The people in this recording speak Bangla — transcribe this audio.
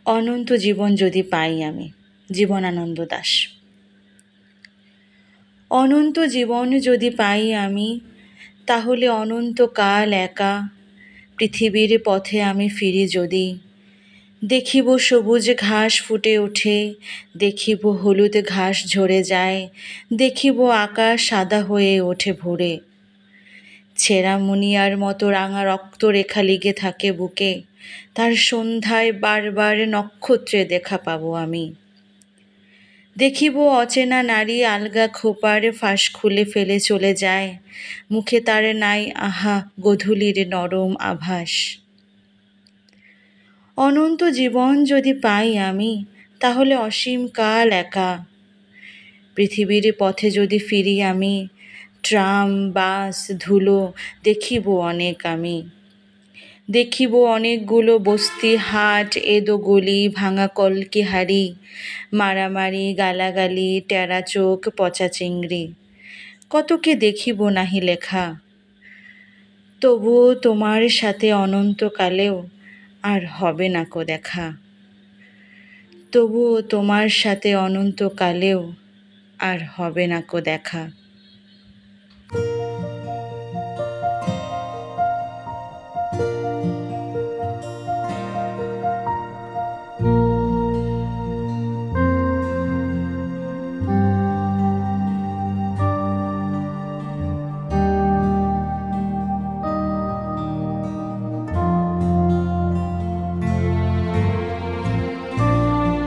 অনন্ত জীবন যদি পাই আমি। জীবনানন্দ দাশ। অনন্ত জীবন যদি পাই আমি, তাহলে অনন্তকাল একা পৃথিবীর পথে আমি ফিরি যদি, দেখিব সবুজ ঘাস ফুটে ওঠে, দেখিব হলুদ ঘাস ঝরে যায়, দেখিব আকাশ সাদা হয়ে ওঠে ভোরে, ছেঁড়া মুনিয়ার মতো রাঙা রক্তরেখা লেগে থাকে বুকে, তার সন্ধ্যায় বারবার নক্ষত্রে দেখা পাবো আমি। দেখিব অচেনা নারী আলগা খোপার ফাঁস খুলে ফেলে চলে যায়, মুখে তার নাই আহা গোধূলির নরম আভাস। অনন্ত জীবন যদি পাই আমি, তাহলে অসীম কাল একা পৃথিবীর পথে যদি ফিরি আমি, ট্রাম বাস ধুলো দেখিব অনেক আমি। দেখিব অনেকগুলো বস্তি হাট, এদো গলি, ভাঙা কলকি হাড়ি, মারামারি গালাগালি, টেরা চোখ পচা চিংড়ি, কতকে দেখিব নাহি লেখা। তবুও তোমার সাথে অনন্তকালেও আর হবে না কো দেখা। তবুও তোমার সাথে অনন্তকালেও আর হবে না কো দেখা।